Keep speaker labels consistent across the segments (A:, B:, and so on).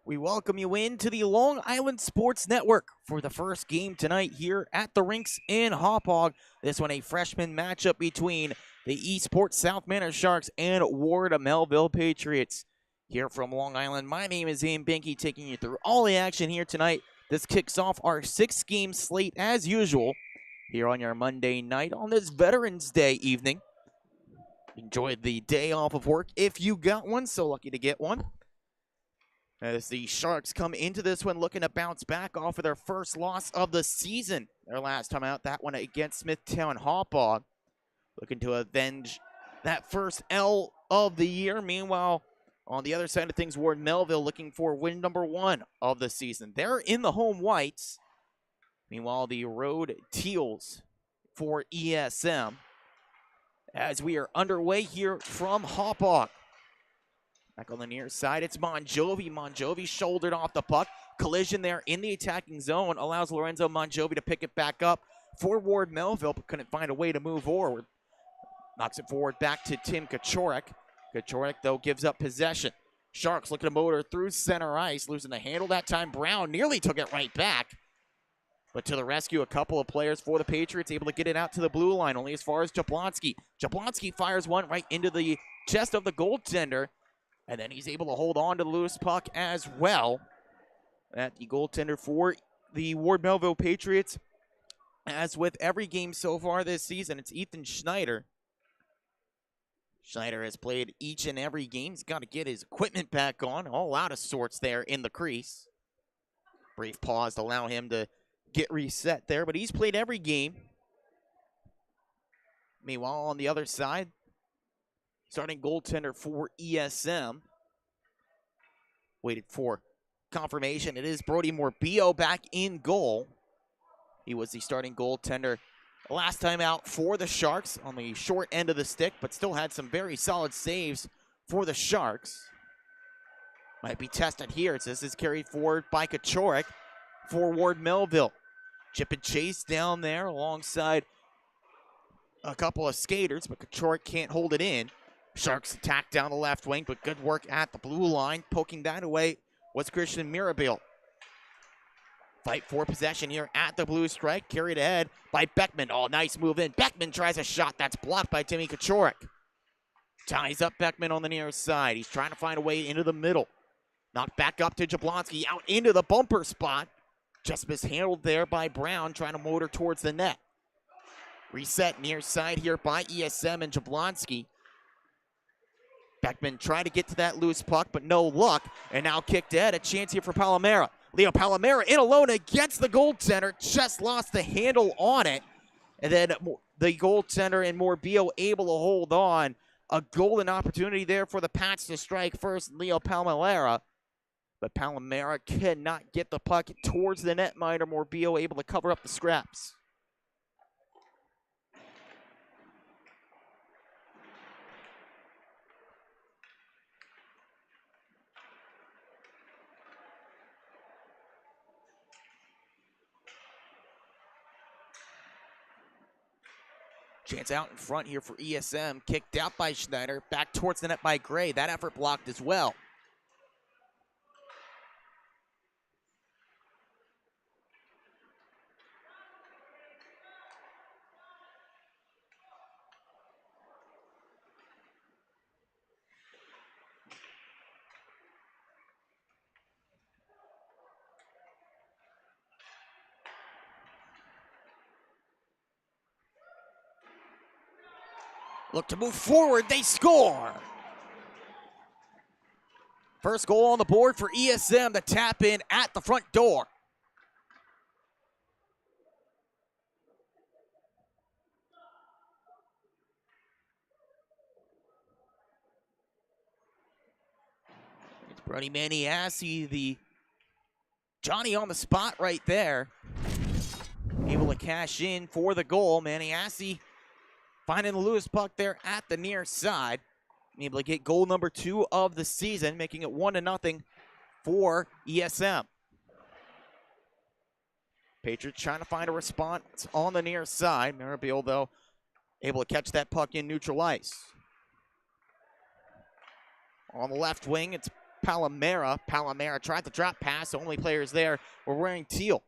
A: We welcome you into the Long Island Sports Network for the first game tonight here at the rinks in Hauppauge. This one a freshman matchup between the Esports South Manor Sharks and Ward Melville Patriots. Here from Long Island, my name is Ian Binky, taking you through all the action here tonight. This kicks off our 6-game slate as usual here on your Monday night on this Veterans Day evening. Enjoy the day off of work if you got one, so lucky to get one. As the Sharks come into this one looking to bounce back off of their first loss of the season. Their last time out, that one against Smithtown Hauppauge. Looking to avenge that first L of the year. Meanwhile, on the other side of things, Ward Melville looking for win number 1 of the season. They're in the home whites. Meanwhile, the road teals for ESM. As we are underway here from Hauppauge. Back on the near side, it's Monjovi. Monjovi shouldered off the puck. Collision there in the attacking zone allows Lorenzo Monjovi to pick it back up for Ward Melville, but couldn't find a way to move forward. Knocks it forward back to Tim Kaczorek. Kaczorek, though, gives up possession. Sharks looking to motor through center ice, losing the handle that time. Brown nearly took it right back. But to the rescue, a couple of players for the Patriots, able to get it out to the blue line, only as far as Jablonski. Jablonski fires one right into the chest of the goaltender. And then he's able to hold on to the loose puck as well. At the goaltender for the Ward Melville Patriots. As with every game so far this season, it's Ethan Schneider. Schneider has played each and every game. He's got to get his equipment back on. All out of sorts there in the crease. Brief pause to allow him to get reset there, but he's played every game. Meanwhile, on the other side, starting goaltender for ESM. Waited for confirmation. It is Brody Morbillo back in goal. He was the starting goaltender last time out for the Sharks on the short end of the stick, but still had some very solid saves for the Sharks. Might be tested here. This is carried forward by Kaczorek for Ward Melville. Chip and chase down there alongside a couple of skaters, but Kaczorek can't hold it in. Sharks attack down the left wing, but good work at the blue line. Poking that away was Christian Mirabile. Fight for possession here at the blue strike. Carried ahead by Beckman. Oh, nice move in. Beckman tries a shot that's blocked by Timmy Kaczorek. Ties up Beckman on the near side. He's trying to find a way into the middle. Knocked back up to Jablonski, out into the bumper spot. Just mishandled there by Brown, trying to motor towards the net. Reset near side here by ESM and Jablonski. Beckman trying to get to that loose puck, but no luck. And now kicked ahead. A chance here for Palomera. Leo Palomera in alone against the goaltender. Just lost the handle on it. And then the goaltender and Morbillo able to hold on. A golden opportunity there for the Pats to strike first, Leo Palomera. But Palomera cannot get the puck towards the netminder. Morbillo able to cover up the scraps. Chance out in front here for ESM. Kicked out by Schneider. Back towards the net by Gray. That effort blocked as well. Look to move forward, they score! First goal on the board for ESM, the tap in at the front door. It's Brody Maniassi, the Johnny on the spot right there. Able to cash in for the goal. Maniassi finding the loose puck there at the near side. Able to get goal number 2 of the season, making it 1-0 for ESM. Patriots trying to find a response on the near side. Mirabile, though, able to catch that puck in neutral ice. On the left wing, it's Palomera. Palomera tried to drop pass. The only players there were wearing teal.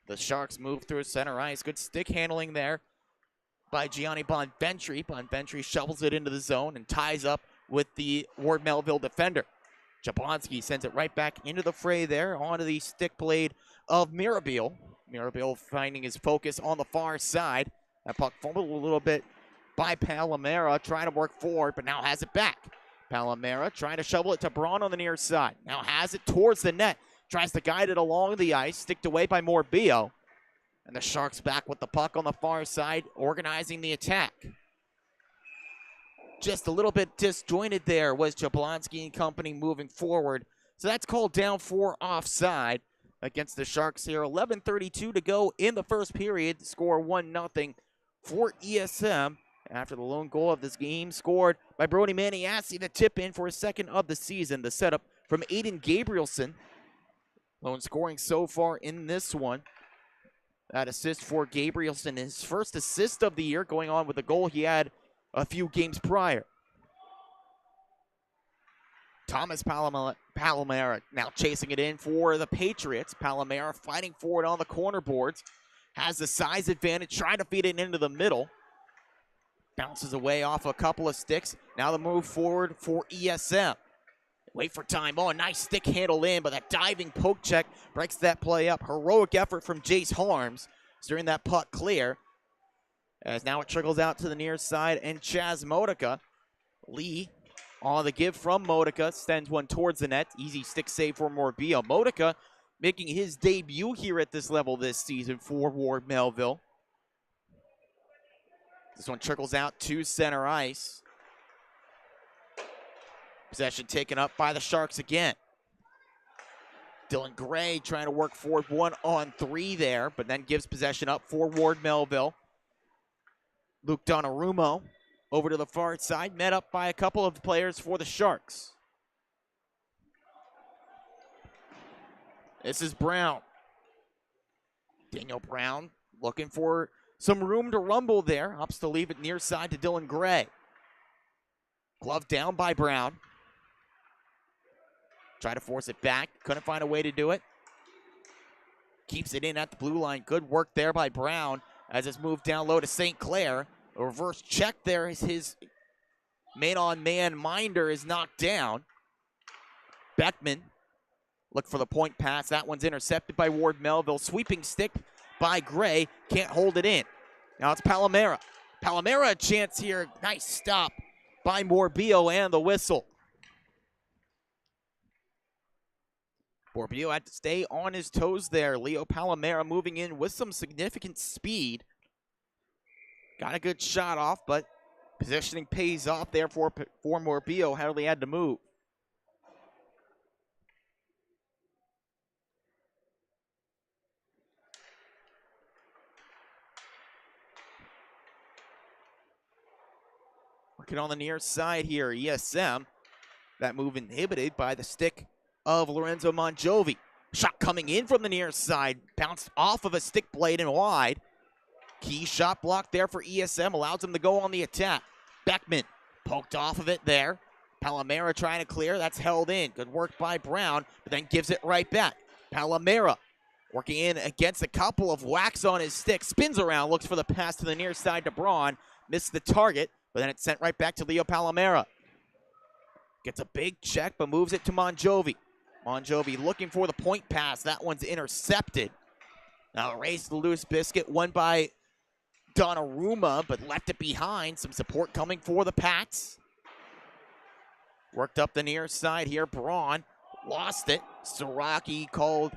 A: The Sharks move through center ice. Good stick handling there by Gianni Bonventry. Bonventry shovels it into the zone and ties up with the Ward Melville defender. Jablonski sends it right back into the fray there onto the stick blade of Mirabile. Mirabile finding his focus on the far side. That puck fumbled a little bit by Palomera, trying to work forward, but now has it back. Palomera trying to shovel it to Braun on the near side. Now has it towards the net. Tries to guide it along the ice, sticked away by Morbillo. And the Sharks back with the puck on the far side, organizing the attack. Just a little bit disjointed there was Jablonski and company moving forward. So that's called down for offside against the Sharks here. 11:32 to go in the first period. Score 1-0 for ESM after the lone goal of this game scored by Brody Maniassi, the tip in for his second of the season. The setup from Aiden Gabrielson. Lone scoring so far in this one. That assist for Gabrielson, his first assist of the year, going on with a goal he had a few games prior. Thomas Palomera now chasing it in for the Patriots. Palomera fighting for it on the corner boards. Has the size advantage, trying to feed it into the middle. Bounces away off a couple of sticks. Now the move forward for ESM. Wait for time. Oh, a nice stick handle in, but that diving poke check breaks that play up. Heroic effort from Jace Harms, steering that puck clear. As now it trickles out to the near side, and Chaz Modica. Lee on the give from Modica, sends one towards the net. Easy stick save for Morbillo. Modica making his debut here at this level this season for Ward Melville. This one trickles out to center ice. Possession taken up by the Sharks again. Dylan Gray trying to work forward 1-on-3 there, but then gives possession up for Ward Melville. Luke Donnarumma over to the far side, met up by a couple of players for the Sharks. This is Brown. Daniel Brown looking for some room to rumble there. Opts to leave it near side to Dylan Gray. Glove down by Brown. Try to force it back. Couldn't find a way to do it. Keeps it in at the blue line. Good work there by Brown as it's moved down low to St. Clair. A reverse check there as his man-on-man minder is knocked down. Beckman look for the point pass. That one's intercepted by Ward Melville. Sweeping stick by Gray. Can't hold it in. Now it's Palomera. Palomera a chance here. Nice stop by Morbillo and the whistle. Morbillo had to stay on his toes there. Leo Palomera moving in with some significant speed. Got a good shot off, but positioning pays off there for Morbillo. Hardly had to move. Working on the near side here, ESM. That move inhibited by the stick of Lorenzo Monjovi. Shot coming in from the near side, bounced off of a stick blade and wide. Key shot blocked there for ESM, allows him to go on the attack. Beckman poked off of it there. Palomera trying to clear, that's held in. Good work by Brown, but then gives it right back. Palomera working in against a couple of whacks on his stick, spins around, looks for the pass to the near side to Braun, missed the target, but then it's sent right back to Leo Palomera. Gets a big check, but moves it to Monjovi. Monjovi looking for the point pass. That one's intercepted. Now a race to the loose biscuit, won by Donnarumma, but left it behind. Some support coming for the Pats. Worked up the near side here. Braun lost it. Siraki called,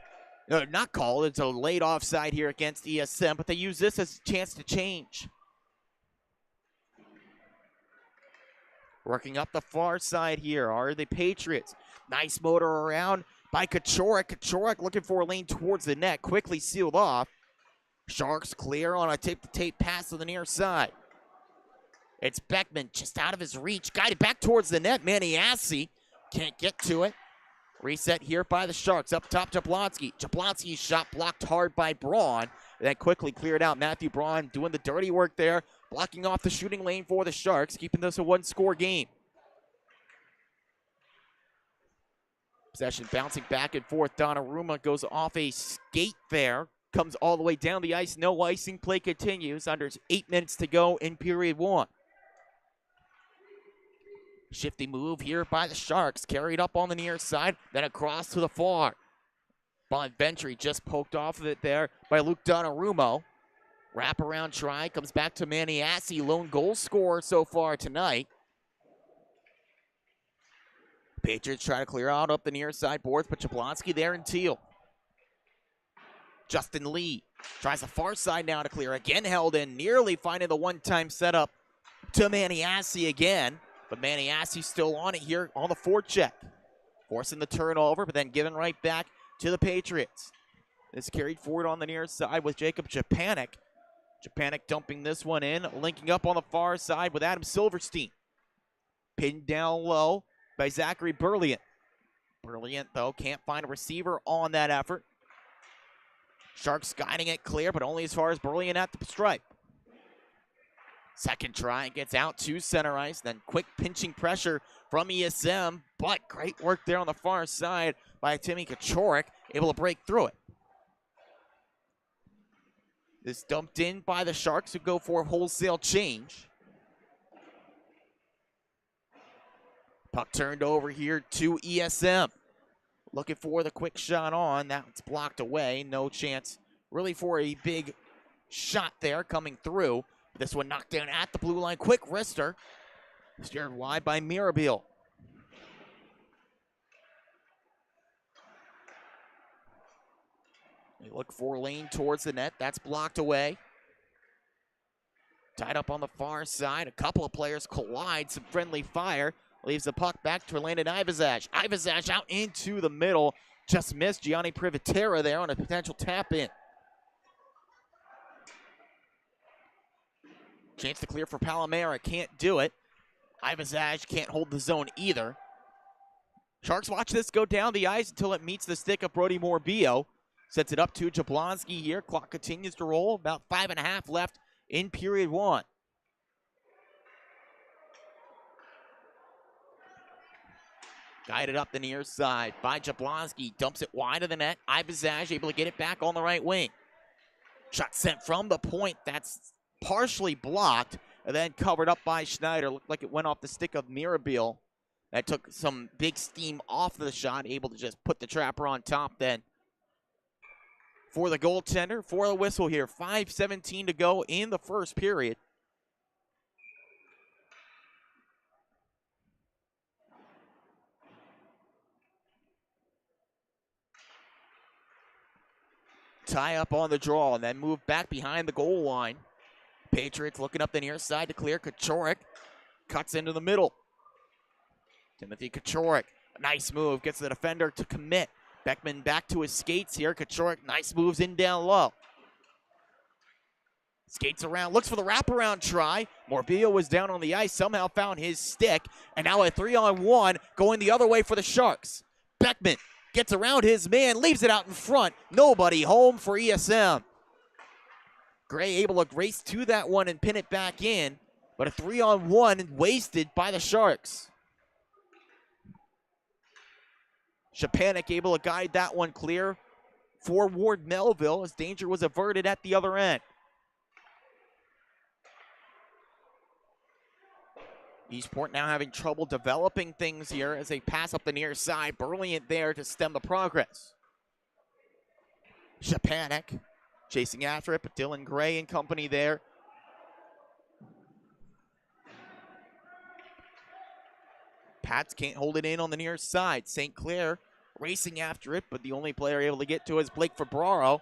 A: not called, it's a late offside here against ESM, but they use this as a chance to change. Working up the far side here are the Patriots. Nice motor around by Kachorik. Kachorik looking for a lane towards the net. Quickly sealed off. Sharks clear on a tape-to-tape pass to the near side. It's Beckman just out of his reach. Guided back towards the net. Maniassi can't get to it. Reset here by the Sharks. Up top, Jablonski. Jablonski's shot blocked hard by Braun. Then quickly cleared out. Matthew Braun doing the dirty work there. Blocking off the shooting lane for the Sharks. Keeping this a one-score game. Possession bouncing back and forth. Donnarumma goes off a skate there. Comes all the way down the ice. No icing. Play continues. Under 8 minutes to go in period 1. Shifty move here by the Sharks. Carried up on the near side. Then across to the far. Bonventry just poked off of it there by Luke Donnarumma. Wraparound try. Comes back to Maniasi. Lone goal scorer so far tonight. Patriots try to clear out up the near side boards, but Jablonski there in teal. Justin Lee tries the far side now to clear. Again held in, nearly finding the one-time setup to Maniasi again. But Maniasi still on it here on the forecheck. Forcing the turnover, but then given right back to the Patriots. This carried forward on the near side with Jacob Japanik. Japanik dumping this one in, linking up on the far side with Adam Silverstein. Pinned down low by Zachary Berliant. Berliant, though, can't find a receiver on that effort. Sharks guiding it clear, but only as far as Berliant at the stripe. Second try, gets out to center ice, then quick pinching pressure from ESM, but great work there on the far side by Timmy Kachorik, able to break through it. This dumped in by the Sharks, who go for a wholesale change. Puck turned over here to ESM. Looking for the quick shot on. That's blocked away. No chance really for a big shot there coming through. This one knocked down at the blue line. Quick wrister. Steered wide by Melville. They look for a lane towards the net. That's blocked away. Tied up on the far side. A couple of players collide. Some friendly fire. Leaves the puck back to Landon Ivazaj. Ivazaj out into the middle. Just missed Gianni Privatera there on a potential tap in. Chance to clear for Palomera. Can't do it. Ivazaj can't hold the zone either. Sharks watch this go down the ice until it meets the stick of Brody Morbillo. Sets it up to Jablonski here. Clock continues to roll. About 5.5 left in period 1. Guided up the near side by Jablonski. Dumps it wide of the net. Ivazaj able to get it back on the right wing. Shot sent from the point. That's partially blocked. And then covered up by Schneider. Looked like it went off the stick of Mirabile. That took some big steam off of the shot. Able to just put the trapper on top then. For the goaltender, for the whistle here. 5:17 to go in the first period. Tie up on the draw and then move back behind the goal line. Patriots looking up the near side to clear. Kachorik cuts into the middle. Timothy Kachorik, nice move, gets the defender to commit. Beckman back to his skates here. Kachorik, nice moves in down low. Skates around, looks for the wraparound try. Morbillo was down on the ice, somehow found his stick. And now a 3-on-1 going the other way for the Sharks. Beckman gets around his man, leaves it out in front. Nobody home for ESM. Gray able to race to that one and pin it back in. But a 3-on-1 wasted by the Sharks. Shapanik able to guide that one clear for Ward Melville as danger was averted at the other end. Eastport now having trouble developing things here as they pass up the near side. Brilliant there to stem the progress. Shapanik chasing after it, but Dylan Gray and company there. Pats can't hold it in on the near side. St. Clair racing after it, but the only player able to get to is Blake Febraro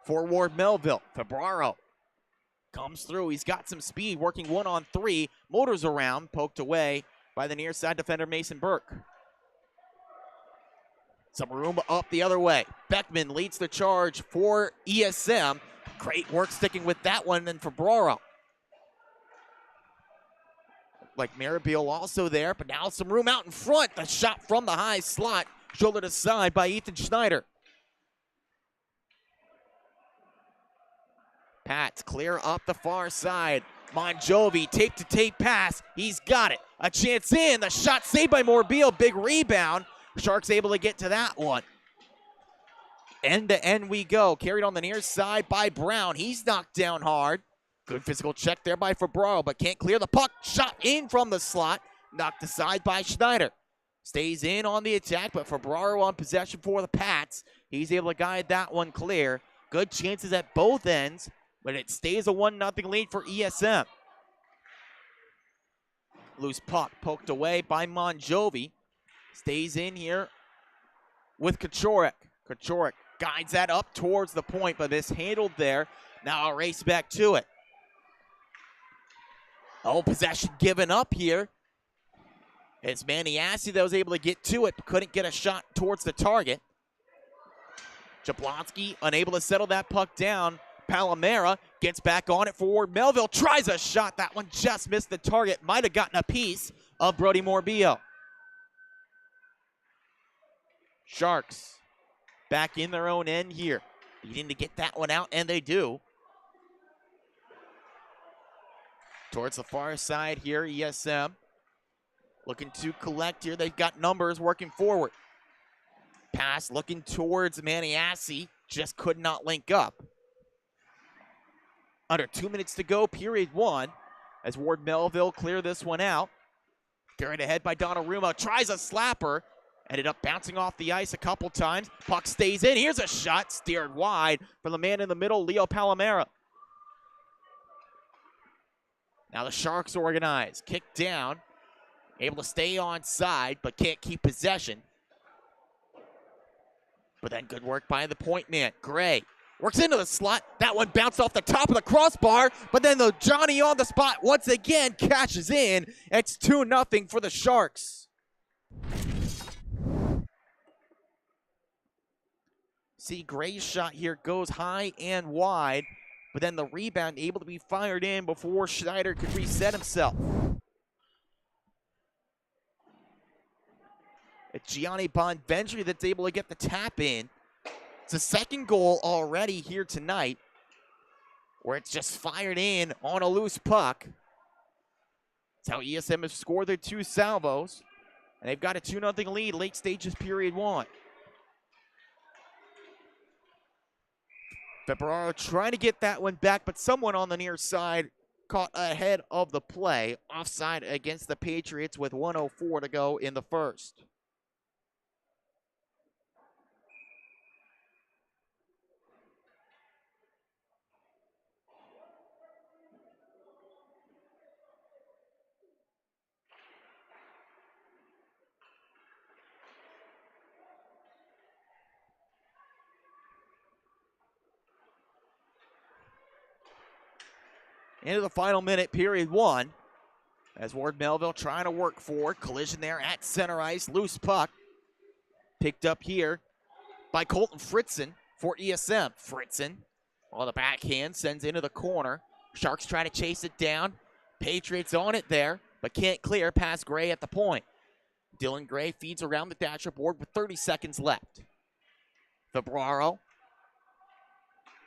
A: for Ward Melville. Febraro comes through. He's got some speed, working 1-on-3. Motors around, poked away by the near side defender Mason Burke. Some room up the other way. Beckman leads the charge for ESM. Great work sticking with that one, and Febraro. Like Maribel also there, but now some room out in front. The shot from the high slot, shouldered aside by Ethan Schneider. Pats clear up the far side. Monjovi, tape-to-tape pass. He's got it. A chance in. The shot saved by Morbillo. Big rebound. Sharks able to get to that one. End to end we go. Carried on the near side by Brown. He's knocked down hard. Good physical check there by Febraro, but can't clear the puck. Shot in from the slot. Knocked aside by Schneider. Stays in on the attack, but Febraro on possession for the Pats. He's able to guide that one clear. Good chances at both ends, but it stays a 1-0 lead for ESM. Loose puck poked away by Monjovi. Stays in here with Kaczorek. Kaczorek guides that up towards the point, but mishandled there. Now a race back to it. Oh, possession given up here. It's Maniassi that was able to get to it, but couldn't get a shot towards the target. Jablonski unable to settle that puck down. Palomera gets back on it forward. Melville tries a shot. That one just missed the target. Might have gotten a piece of Brody Morbillo. Sharks back in their own end here. Needing to get that one out, and they do. Towards the far side here, ESM looking to collect here. They've got numbers working forward. Pass looking towards Maniassi. Just could not link up. Under 2 minutes to go, period one, as Ward Melville clear this one out. Carried ahead by Donnarumma. Tries a slapper. Ended up bouncing off the ice a couple times. Puck stays in. Here's a shot. Steered wide from the man in the middle, Leo Palomera. Now the Sharks organize. Kick down. Able to stay on side, but can't keep possession. But then good work by the point man. Gray works into the slot. That one bounced off the top of the crossbar, but then the Johnny on the spot once again cashes in. It's 2-0 for the Sharks. See, Gray's shot here goes high and wide, but then the rebound able to be fired in before Schneider could reset himself. It's Gianni Bonventuri that's able to get the tap in. It's a second goal already here tonight, where it's just fired in on a loose puck. That's how ESM has scored their 2 salvos, and they've got a 2-0 lead late stages period one. Febraro trying to get that one back, but someone on the near side caught ahead of the play. Offside against the Patriots with 1:04 to go in the first. Into the final minute, period one, as Ward Melville trying to work forward. Collision there at center ice. Loose puck. Picked up here by Colton Fritzen for ESM. Fritzen on the backhand, sends into the corner. Sharks trying to chase it down. Patriots on it there, but can't clear past Gray at the point. Dylan Gray feeds around the dasher board with 30 seconds left. Febraro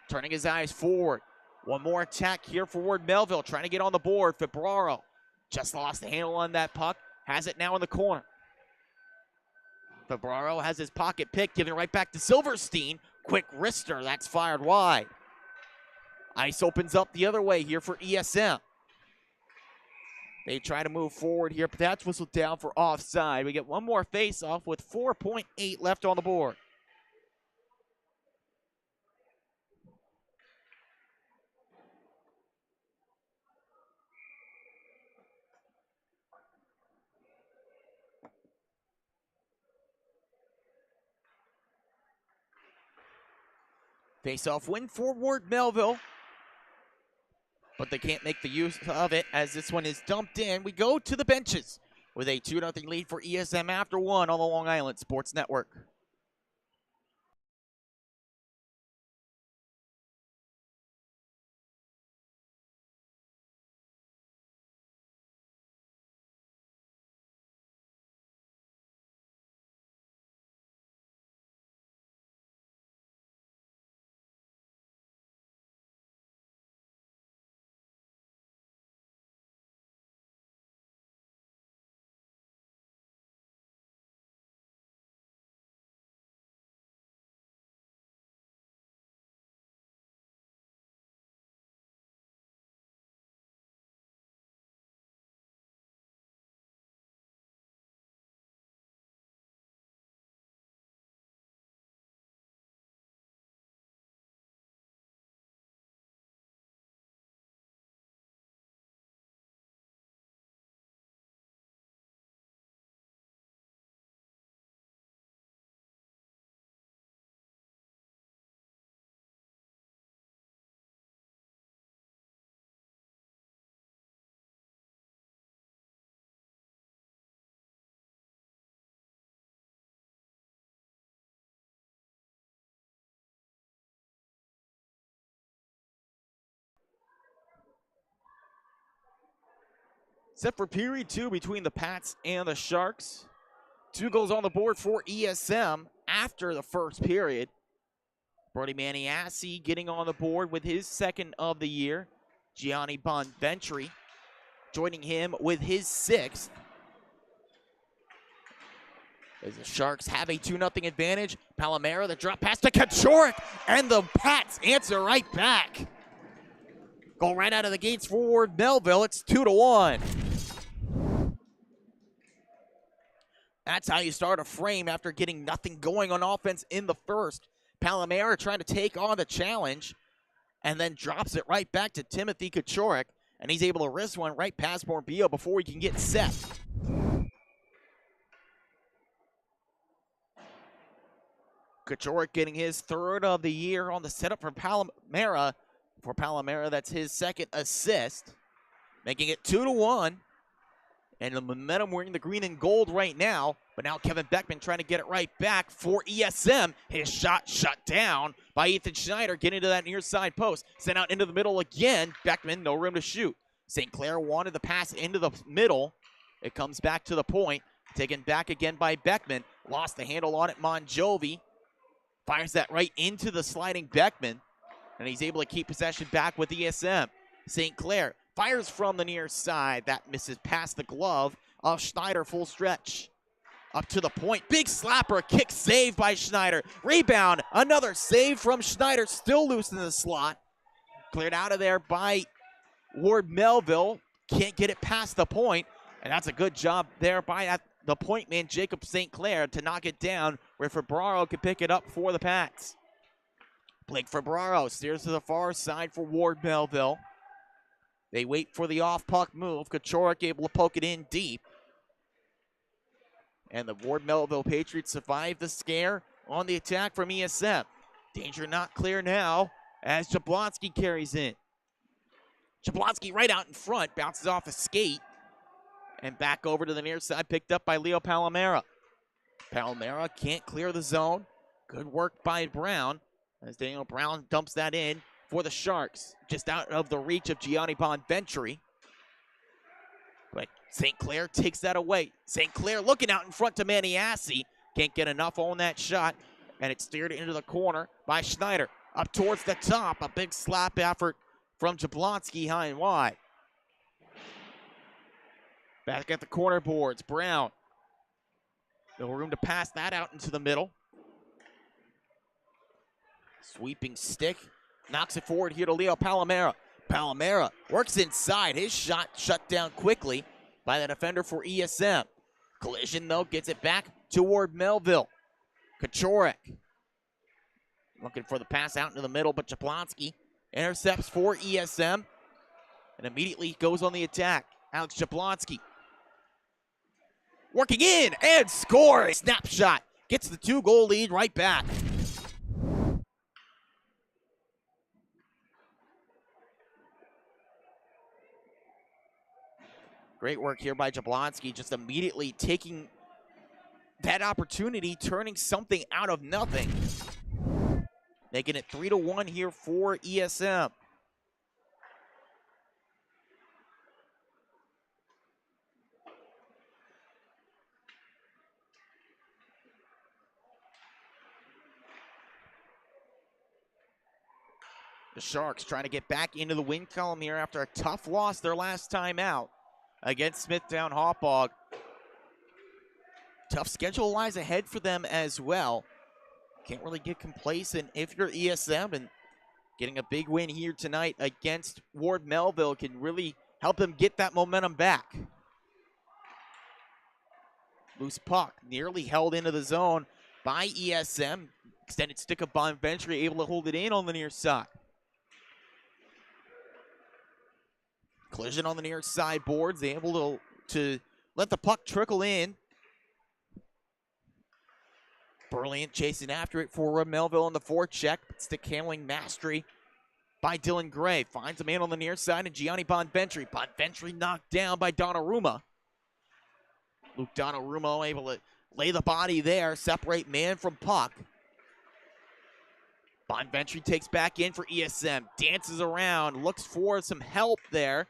A: turning his eyes forward. One more attack here for Ward Melville, trying to get on the board. Febraro just lost the handle on that puck. Has it now in the corner. Febraro has his pocket pick, giving it right back to Silverstein. Quick wrister, that's fired wide. Ice opens up the other way here for ESM. They try to move forward here, but that's whistled down for offside. We get one more face-off with 4.8 left on the board. Face-off win for Ward Melville, but they can't make the use of it as this one is dumped in. We go to the benches with a 2-0 lead for ESM after one on the Long Island Sports Network. Set for period 2 between the Pats and the Sharks. 2 goals on the board for ESM after the first period. Brody Maniassi getting on the board with his second of the year. Gianni Bonventry joining him with his 6th. As the Sharks have a 2-0 advantage. Palomera, the drop pass to Kaczorek, and the Pats answer right back. Goal right out of the gates for Melville. It's 2-1. That's how you start a frame after getting nothing going on offense in the first. Palomera trying to take on the challenge and then drops it right back to Timothy Kaczorek, and he's able to wrist one right past Morbillo before he can get set. Kaczorek getting his 3rd of the year on the setup for Palomera. For Palomera, that's his 2nd assist, making it 2-1. And the momentum, we're in the green and gold right now. But now Kevin Beckman trying to get it right back for ESM. His shot shut down by Ethan Schneider, getting to that near side post. Sent out into the middle again. Beckman, no room to shoot. St. Clair wanted the pass into the middle. It comes back to the point. Taken back again by Beckman. Lost the handle on it, Monjovi. Fires that right into the sliding Beckman. And he's able to keep possession back with ESM. St. Clair fires from the near side. That misses past the glove of Schneider, full stretch. Up to the point. Big slapper. Kick save by Schneider. Rebound. Another save from Schneider. Still loose in the slot. Cleared out of there by Ward Melville. Can't get it past the point. And that's a good job there by the point man, Jacob St. Clair, to knock it down where Febraro could pick it up for the Pats. Blake Febraro steers to the far side for Ward Melville. They wait for the off-puck move. Kaczorek able to poke it in deep. And the Ward Melville Patriots survive the scare on the attack from ESM. Danger not clear now as Jablonski carries in. Jablonski right out in front, bounces off a skate. And back over to the near side, picked up by Leo Palomera. Palomera can't clear the zone. Good work by Brown as Daniel Brown dumps that in for the Sharks. Just out of the reach of Gianni Bonventry. But St. Clair takes that away. St. Clair looking out in front to Maniassi. Can't get enough on that shot. And it's steered into the corner by Schneider. Up towards the top. A big slap effort from Jablonski high and wide. Back at the corner boards. Brown. No room to pass that out into the middle. Sweeping stick. Knocks it forward here to Leo Palomera. Palomera works inside. His shot shut down quickly by the defender for ESM. Collision, though, gets it back toward Melville. Kaczorek looking for the pass out into the middle, but Jablonski intercepts for ESM and immediately goes on the attack. Alex Jablonski working in and scores. Snapshot gets the 2-goal lead right back. Great work here by Jablonski, just immediately taking that opportunity, turning something out of nothing. Making it 3-1 here for ESM. The Sharks trying to get back into the win column here after a tough loss their last time out against Smithtown Hauppauge. Tough schedule lies ahead for them as well. Can't really get complacent if you're ESM, and getting a big win here tonight against Ward Melville can really help them get that momentum back. Loose puck, nearly held into the zone by ESM. Extended stick of Bonventry, able to hold it in on the near side. Collision on the near side boards. They able to let the puck trickle in. Brilliant chasing after it for Melville on the forecheck. Stick handling mastery by Dylan Gray. Finds a man on the near side and Gianni Bonventry. Bonventry knocked down by Donnarumma. Luke Donnarumma able to lay the body there, separate man from puck. Bonventry takes back in for ESM. Dances around, looks for some help there.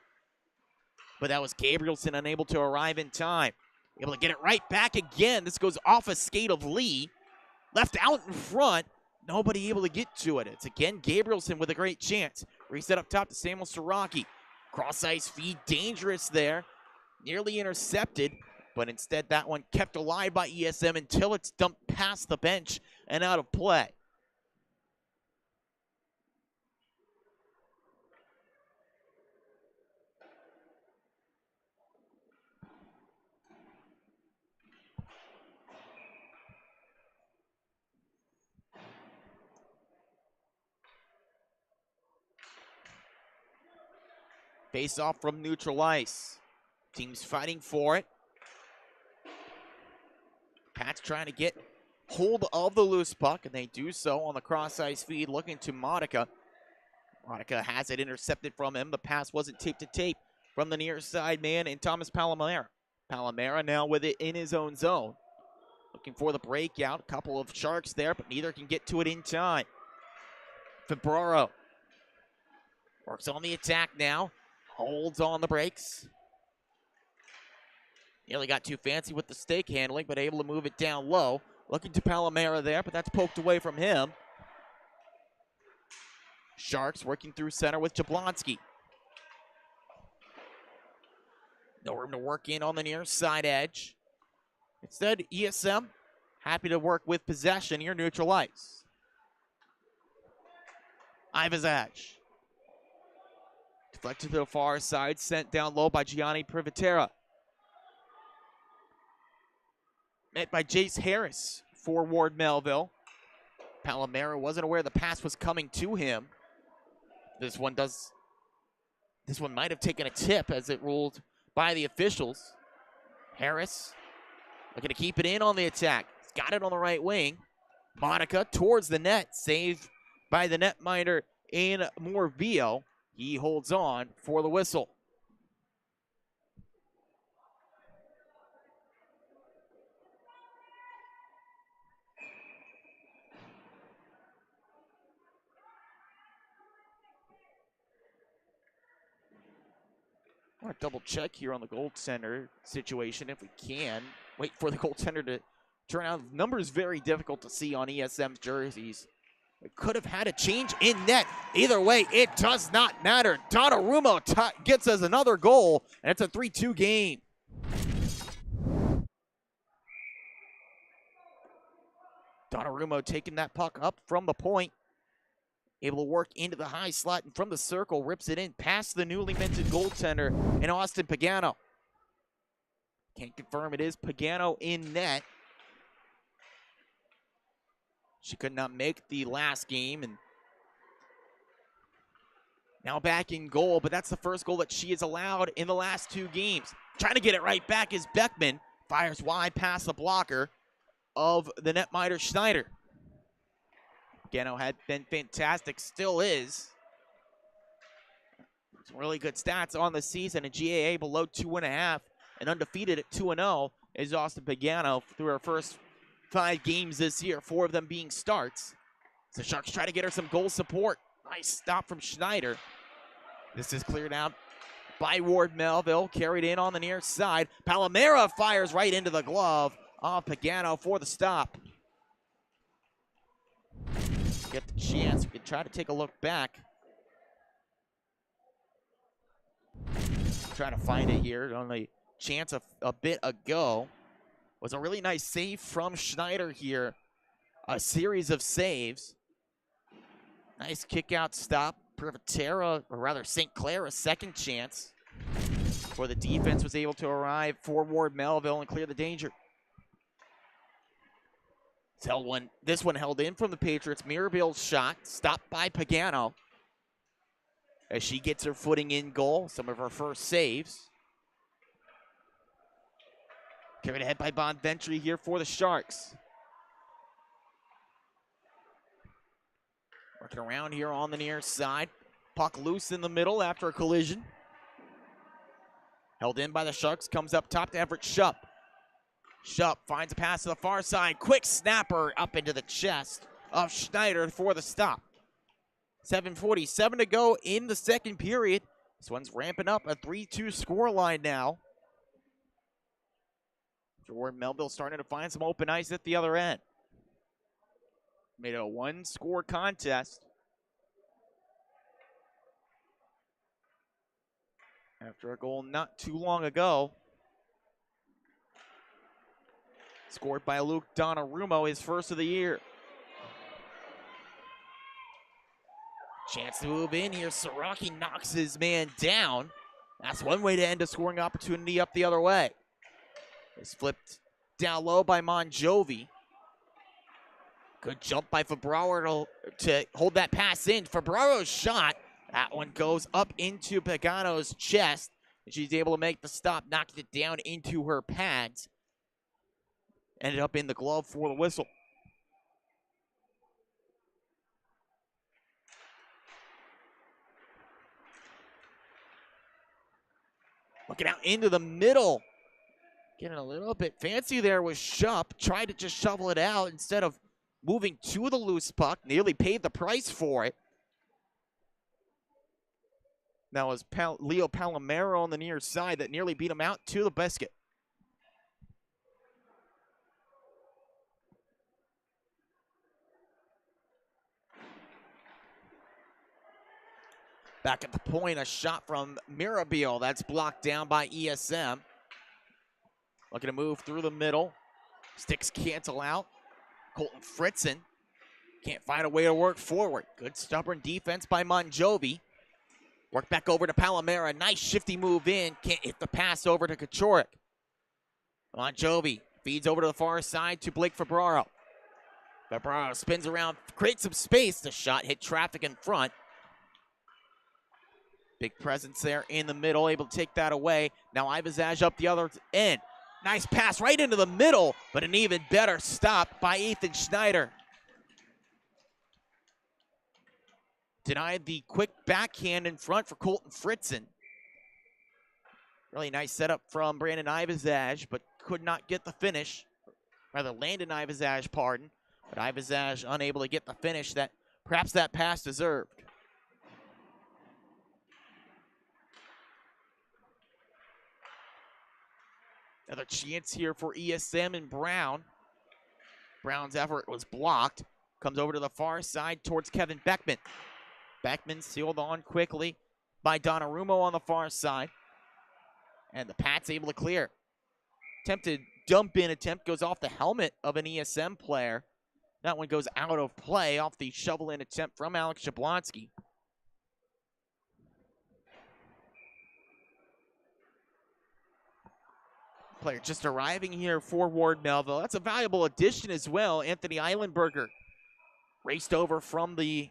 A: but that was Gabrielson unable to arrive in time. Able to get it right back again. This goes off a skate of Lee. Left out in front. Nobody able to get to it. It's again Gabrielson with a great chance. Reset up top to Samuel Siraki. Cross ice feed, dangerous there. Nearly intercepted, but instead that one kept alive by ESM until it's dumped past the bench and out of play. Face off from neutral ice. Teams fighting for it. Pat's trying to get hold of the loose puck, and they do so on the cross ice feed, looking to Monica. Monica has it intercepted from him. The pass wasn't tape to tape from the near side man and Thomas Palomera. Palomera now with it in his own zone. Looking for the breakout. A couple of Sharks there, but neither can get to it in time. Febraro works on the attack now. Holds on the brakes. Nearly got too fancy with the stake handling, but able to move it down low. Looking to Palomera there, but that's poked away from him. Sharks working through center with Jablonski. No room to work in on the near side edge. Instead, ESM happy to work with possession here, neutral ice. Ivazage. Deflected to the far side, sent down low by Gianni Privatera. Met by Jace Harris for Ward Melville. Palomera wasn't aware the pass was coming to him. This one might have taken a tip as it ruled by the officials. Harris looking to keep it in on the attack. He's got it on the right wing. Monica towards the net, saved by the netminder in Morvillo. He holds on for the whistle. I want to double check here on the goaltender situation if we can. Wait for the goaltender to turn out. The number is very difficult to see on ESM's jerseys. It could have had a change in net. Either way, it does not matter. Donnarumma gets us another goal, and it's a 3-2 game. Donnarumma taking that puck up from the point. Able to work into the high slot and from the circle, rips it in past the newly minted goaltender in Austin Pagano. Can't confirm it is Pagano in net. She could not make the last game, and now back in goal, but that's the first goal that she has allowed in the last 2 games. Trying to get it right back is Beckman. Fires wide past the blocker of the netminder Schneider. Pagano had been fantastic, still is. Some really good stats on the season, a GAA below 2.5 and undefeated at 2-0 is Austin Pagano through her first 5 games this year, 4 of them being starts. So Sharks try to get her some goal support. Nice stop from Schneider. This is cleared out by Ward Melville, carried in on the near side. Palomera fires right into the glove of Pagano for the stop. Get the chance. We can try to take a look back. Trying to find it here on the chance a bit ago. Was a really nice save from Schneider here. A series of saves. Nice kick out stop. Privatera, or rather St. Clair, a second chance. Before the defense was able to arrive for Ward Melville and clear the danger. This one held in from the Patriots. Mirabel's shot, stopped by Pagano. As she gets her footing in goal, some of her first saves. Carried ahead by Bonventry here for the Sharks. Working around here on the near side. Puck loose in the middle after a collision. Held in by the Sharks, comes up top to Everett Shupp. Shupp finds a pass to the far side. Quick snapper up into the chest of Schneider for the stop. 7:47 to go in the second period. This one's ramping up, a 3-2 scoreline now. Ward Melville starting to find some open ice at the other end. Made it a one-score contest. After a goal not too long ago. Scored by Luke Donnarumma, his first of the year. Chance to move in here. Siraki knocks his man down. That's one way to end a scoring opportunity up the other way. It's flipped down low by Monjovi. Good jump by Fabraro to hold that pass in. Fabraro's shot. That one goes up into Pagano's chest. And she's able to make the stop, knocked it down into her pads. Ended up in the glove for the whistle. Looking out into the middle. Getting a little bit fancy there with Shupp. Tried to just shovel it out instead of moving to the loose puck. Nearly paid the price for it. That was Leo Palomero on the near side that nearly beat him out to the biscuit. Back at the point, a shot from Mirabile. That's blocked down by ESM. Looking to move through the middle. Sticks cancel out. Colton Fritzen can't find a way to work forward. Good stubborn defense by Monjovi. Work back over to Palomera. Nice shifty move in. Can't hit the pass over to Kachorik. Monjovi feeds over to the far side to Blake Fabraro. Fabraro spins around, creates some space. The shot hit traffic in front. Big presence there in the middle, able to take that away. Now Ivazaj up the other end. Nice pass right into the middle, but an even better stop by Ethan Schneider. Denied the quick backhand in front for Colton Fritzen. Really nice setup from Brandon Ivazaj, but could not get the finish. Rather, Landon Ivazaj, pardon. But Ivazaj unable to get the finish that perhaps that pass deserved. Another chance here for ESM and Brown. Brown's effort was blocked. Comes over to the far side towards Kevin Beckman. Beckman sealed on quickly by Donnarumma on the far side. And the Pats able to clear. Attempted dump in attempt goes off the helmet of an ESM player. That one goes out of play off the shovel in attempt from Alex Jablonski. Player just arriving here for Ward Melville. That's a valuable addition as well. Anthony Eilenberger raced over from the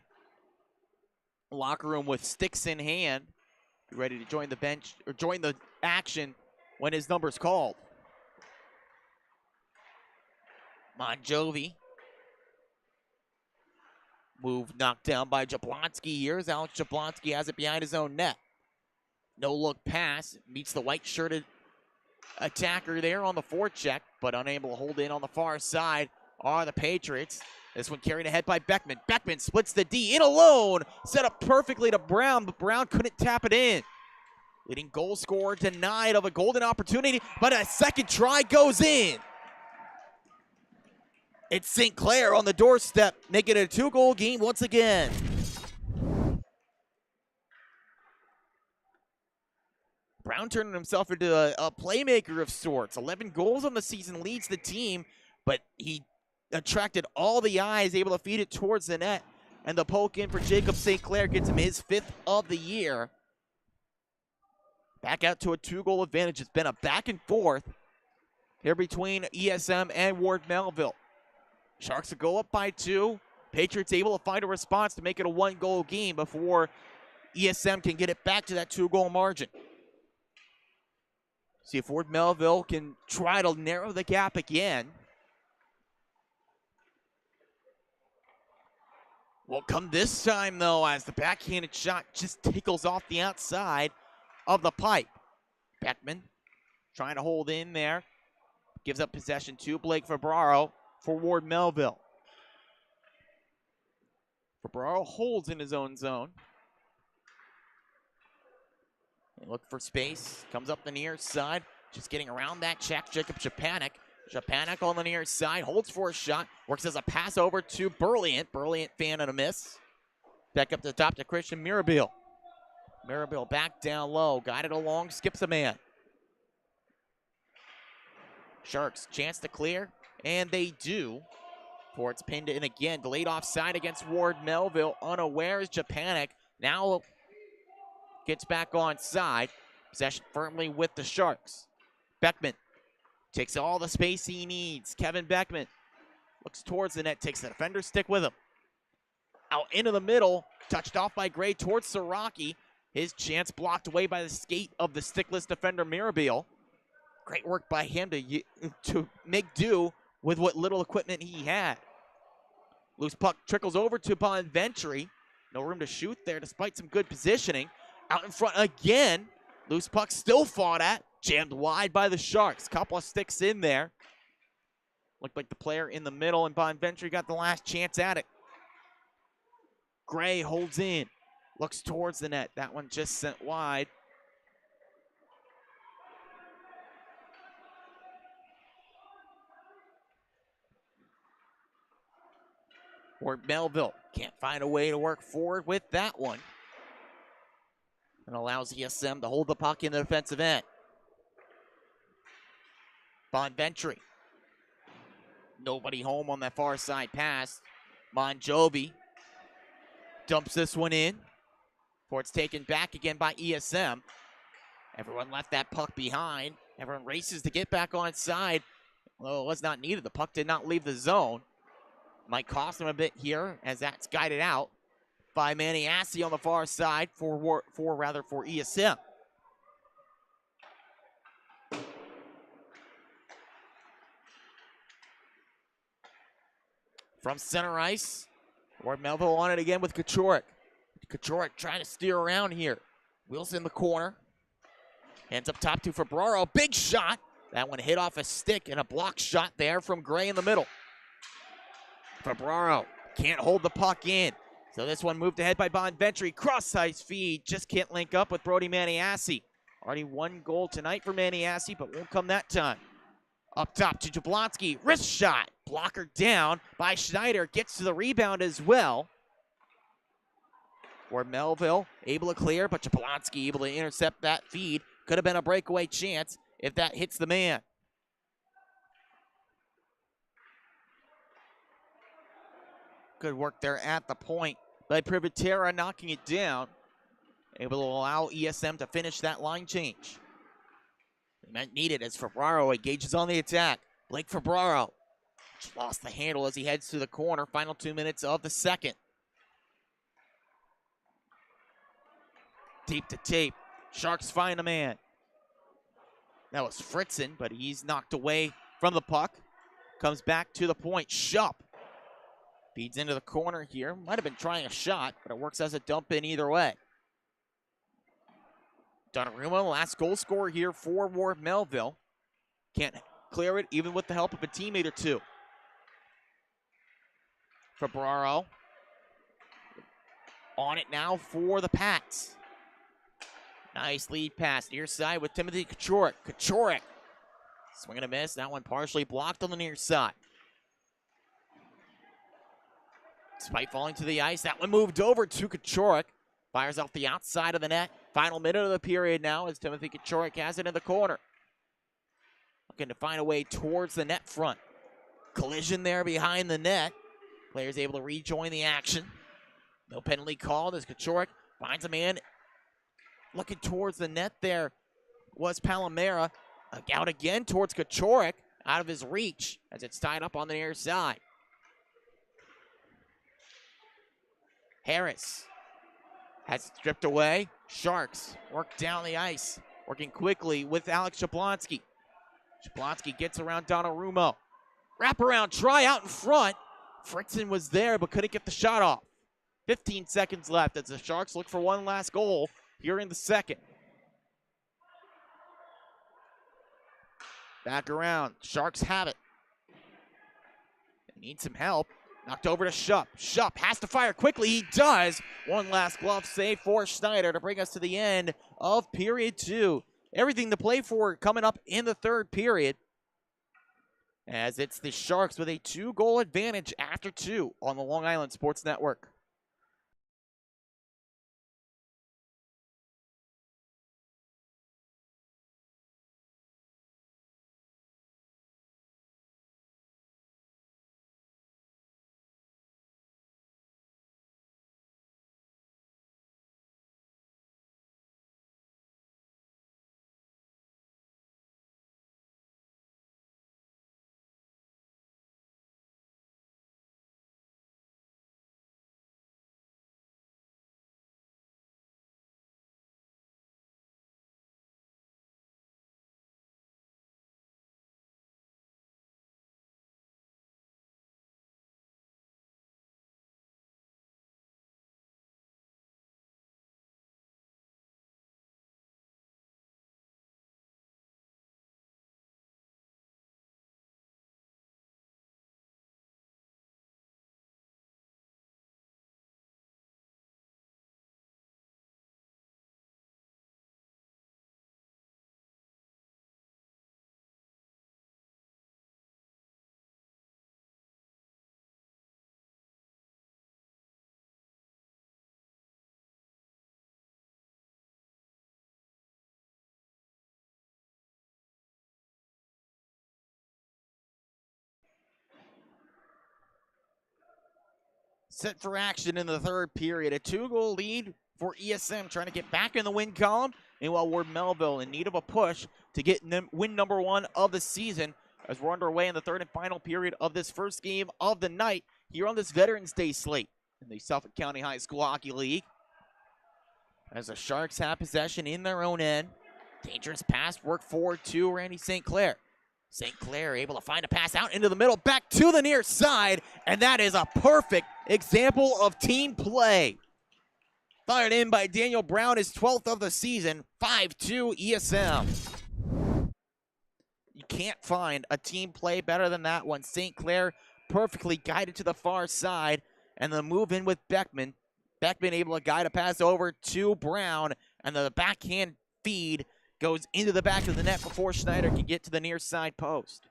A: locker room with sticks in hand. Be ready to join the bench or join the action when his number's called. Monjovi. Move knocked down by Jablonski. Here's Alex Jablonski, has it behind his own net. No look pass. Meets the white shirted attacker there on the forecheck, but unable to hold in on the far side are the Patriots. This one carried ahead by Beckman. Beckman splits the D in alone. Set up perfectly to Brown, but Brown couldn't tap it in. Leading goal scorer denied of a golden opportunity, but a second try goes in. It's St. Clair on the doorstep, making it a 2-goal game once again. Brown turning himself into a playmaker of sorts. 11 goals on the season, leads the team, but he attracted all the eyes, able to feed it towards the net. And the poke in for Jacob St. Clair gets him his 5th of the year. Back out to a 2-goal advantage. It's been a back and forth here between ESM and Ward Melville. Sharks will go up by 2. Patriots able to find a response to make it a 1-goal game before ESM can get it back to that 2-goal margin. See if Ward Melville can try to narrow the gap again. Will come this time, though, as the backhanded shot just tickles off the outside of the pipe. Beckman trying to hold in there. Gives up possession to Blake Fabraro for Ward Melville. Fabraro holds in his own zone. They look for space. Comes up the near side. Just getting around that check. Jacob Japanik. Japanik on the near side. Holds for a shot. Works as a pass over to Brilliant. Brilliant fan and a miss. Back up to the top to Christian Mirabile. Mirabile back down low. Guided along. Skips a man. Sharks chance to clear. And they do. Port's pinned in again. Delayed offside against Ward Melville. Unawares. Japanik now gets back on side. Possession firmly with the Sharks. Beckman takes all the space he needs. Kevin Beckman looks towards the net. Takes the defender's stick with him. Out into the middle. Touched off by Gray towards Siraki. His chance blocked away by the skate of the stickless defender Mirabile. Great work by him to make do with what little equipment he had. Loose puck trickles over to Bonventry. No room to shoot there despite some good positioning. Out in front again. Loose puck still fought at. Jammed wide by the Sharks. Couple of sticks in there. Looked like the player in the middle, and Bonventry got the last chance at it. Gray holds in. Looks towards the net. That one just sent wide. Or Melville can't find a way to work forward with that one. And allows ESM to hold the puck in the defensive end. Bonventry. Nobody home on that far side pass. Monjovi dumps this one in. Before it's taken back again by ESM. Everyone left that puck behind. Everyone races to get back on side. Although it was not needed. The puck did not leave the zone. Might cost him a bit here as that's guided out by Manny Assey on the far side for ESM. From center ice, Ward Melville on it again with Kachorik. Kachorik trying to steer around here. Wilson in the corner. Hands up top to Febraro. Big shot. That one hit off a stick and a block shot there from Gray in the middle. Febraro can't hold the puck in. So this one moved ahead by Bonventry. Cross-ice feed. Just can't link up with Brody Maniassi. Already one goal tonight for Maniassi, but won't come that time. Up top to Jablonski. Wrist shot. Blocker down by Schneider. Gets to the rebound as well. Or Melville able to clear, but Jablonski able to intercept that feed. Could have been a breakaway chance if that hits the man. Good work there at the point by Privatera, knocking it down. Able to allow ESM to finish that line change. Meant needed as Febraro engages on the attack. Blake Febraro just lost the handle as he heads to the corner. Final 2 minutes of the second. Deep to tape. Sharks find a man. That was Fritzen, but he's knocked away from the puck. Comes back to the point. Shupp feeds into the corner here. Might have been trying a shot, but it works as a dump in either way. Donnarumma, last goal scorer here for Ward Melville. Can't clear it even with the help of a teammate or two. Febraro on it now for the Pats. Nice lead pass near side with Timothy Kachorik. Kachorik swing and a miss. That one partially blocked on the near side. Despite falling to the ice, that one moved over to Kachorik. Fires off the outside of the net. Final minute of the period now as Timothy Kachorik has it in the corner. Looking to find a way towards the net front. Collision there behind the net. Players able to rejoin the action. No penalty called as Kachorik finds a man looking towards the net there. Was Palomera. Out again towards Kachorik. Out of his reach as it's tied up on the near side. Harris has it stripped away. Sharks work down the ice. Working quickly with Alex Jablonski. Jablonski gets around Donnarumma. Wraparound try out in front. Fritzen was there but couldn't get the shot off. 15 seconds left as the Sharks look for one last goal here in the second. Back around. Sharks have it. They need some help. Knocked over to Shupp. Shupp has to fire quickly. He does. One last glove save for Schneider to bring us to the end of period 2. Everything to play for coming up in the third period, as it's the Sharks with a 2-goal advantage after 2 on the Long Island Sports Network. Set for action in the third period. A 2-goal lead for ESM, trying to get back in the win column. Meanwhile, we're Melville in need of a push to get win number 1 of the season, as we're underway in the third and final period of this first game of the night here on this Veterans Day slate in the Suffolk County High School Hockey League. As the Sharks have possession in their own end. Dangerous pass, work forward to Randy St. Clair. St. Clair able to find a pass out into the middle, back to the near side, and that is a perfect example of team play. Fired in by Daniel Brown, his 12th of the season, 5-2 ESM. You can't find a team play better than that one. St. Clair perfectly guided to the far side, and the move in with Beckman. Beckman able to guide a pass over to Brown, and the backhand feed goes into the back of the net before Schneider can get to the near side post.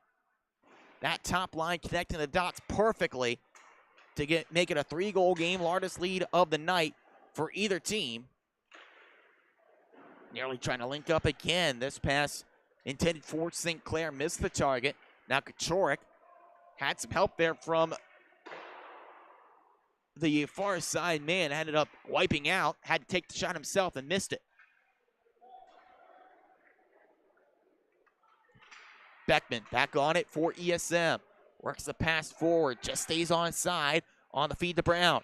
A: That top line connecting the dots perfectly to make it a 3-goal game, largest lead of the night for either team. Nearly trying to link up again. This pass intended for St. Clair, missed the target. Now Kachorik had some help there from the far side man, ended up wiping out, had to take the shot himself and missed it. Beckman back on it for ESM. Works the pass forward, just stays on side on the feed to Brown.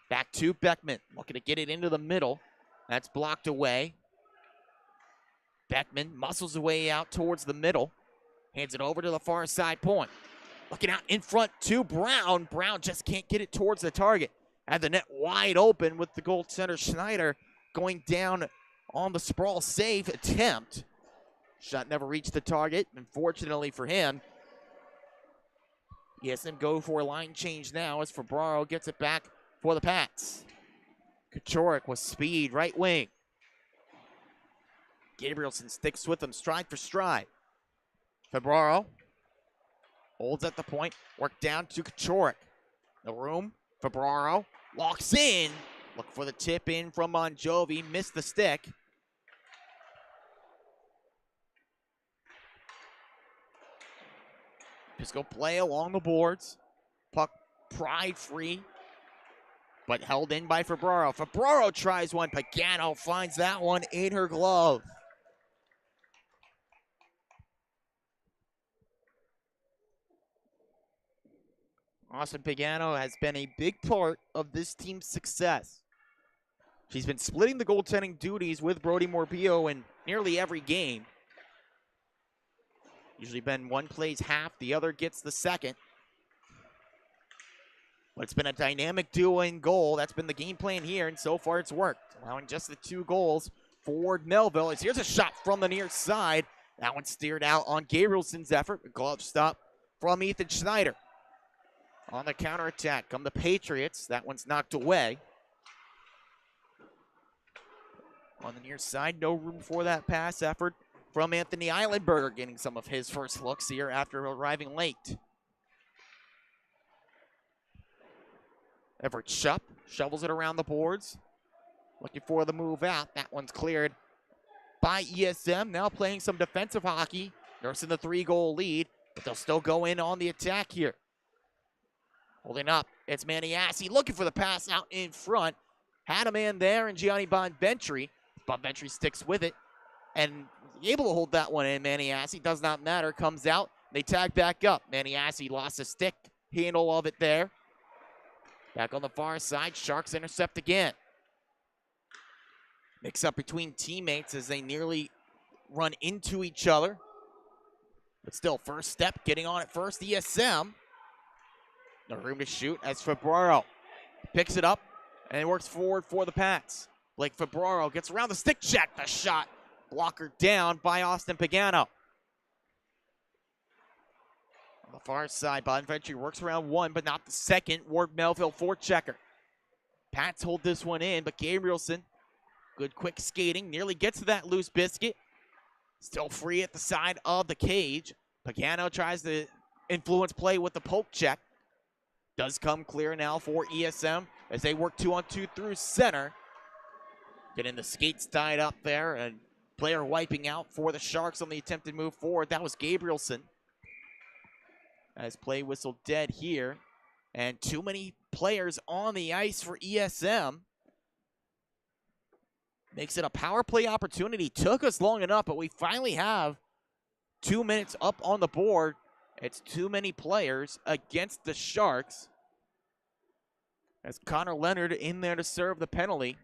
A: Back to Beckman, looking to get it into the middle. That's blocked away. Beckman muscles away out towards the middle. Hands it over to the far side point. Looking out in front to Brown. Brown just can't get it towards the target. Had the net wide open with the goaltender Schneider going down on the sprawl save attempt. Shot never reached the target, unfortunately for him. ESM go for a line change now as Fabraro gets it back for the Pats. Kachorik with speed, right wing. Gabrielson sticks with him, stride for stride. Fabraro holds at the point, work down to Kachorik. The room, Fabraro locks in. Look for the tip in from Monjovi, missed the stick. Pisco play along the boards. Puck pried free, but held in by Fabraro. Fabraro tries one. Pagano finds that one in her glove. Austin Pagano has been a big part of this team's success. She's been splitting the goaltending duties with Brody Morbillo in nearly every game. Usually been one plays half, the other gets the second. But it's been a dynamic duo in goal. That's been the game plan here, and so far it's worked. Allowing just the 2 goals for Melville. Here's a shot from the near side. That one steered out on Gabrielson's effort. A glove stop from Ethan Schneider. On the counterattack come the Patriots. That one's knocked away. On the near side, no room for that pass effort from Anthony Eilenberger, getting some of his first looks here after arriving late. Everett Shupp shovels it around the boards. Looking for the move out. That one's cleared by ESM. Now playing some defensive hockey. Nursing the 3-goal lead, but they'll still go in on the attack here. Holding up, it's Maniassi looking for the pass out in front. Had a man there in Gianni Bonventry. Bonventry sticks with it and able to hold that one in. Maniassi does not matter, comes out. They tag back up. Maniassi lost a stick handle of it there. Back on the far side, Sharks intercept again. Mix up between teammates as they nearly run into each other. But still, first step, getting on it first, ESM. No room to shoot as Febraro picks it up and works forward for the pass. Blake Febraro gets around the stick check, the shot. Blocker down by Austin Pagano. On the far side, Bonventry works around one, but not the second. Ward Melville forechecker. Pats hold this one in, but Gabrielson, good quick skating, nearly gets to that loose biscuit. Still free at the side of the cage. Pagano tries to influence play with the poke check. Does come clear now for ESM as they work 2-on-2 through center. Getting the skates tied up there, and player wiping out for the Sharks on the attempted move forward. That was Gabrielson. As play whistle dead here. And too many players on the ice for ESM. Makes it a power play opportunity. Took us long enough, but we finally have 2 minutes up on the board. It's too many players against the Sharks. As Connor Leonard in there to serve the penalty.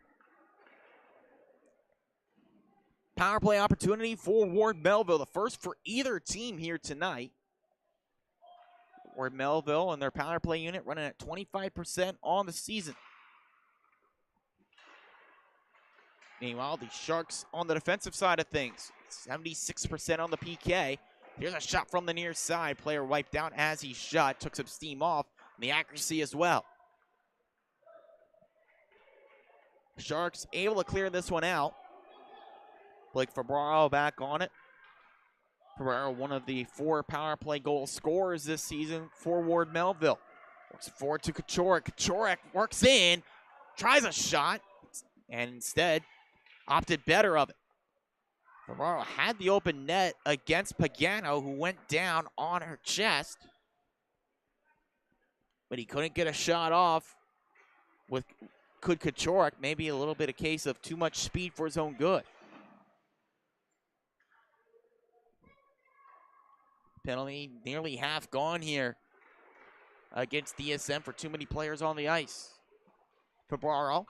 A: Power play opportunity for Ward Melville. The first for either team here tonight. Ward Melville and their power play unit running at 25% on the season. Meanwhile, the Sharks on the defensive side of things, 76% on the PK. Here's a shot from the near side. Player wiped out as he shot, took some steam off, and the accuracy as well. Sharks able to clear this one out. Blake Febraro back on it. Febraro, one of the 4 power play goal scorers this season for Ward Melville. Works it forward to Kachorik. Kachorik works in, tries a shot, and instead opted better of it. Febraro had the open net against Pagano, who went down on her chest. But he couldn't get a shot off with Kachorik. Maybe a little bit of case of too much speed for his own good. Penalty nearly half gone here against DSM for too many players on the ice. Febraro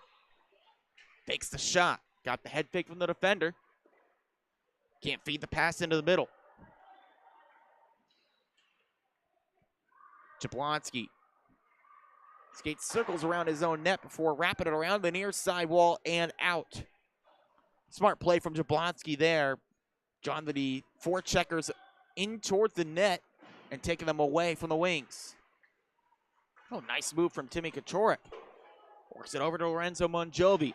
A: fakes the shot. Got the head fake from the defender. Can't feed the pass into the middle. Jablonski skates circles around his own net before wrapping it around the near side wall and out. Smart play from Jablonski there. John the forecheckers in towards the net and taking them away from the wings. Oh, nice move from Timmy Kachorik. Works it over to Lorenzo Monjovi.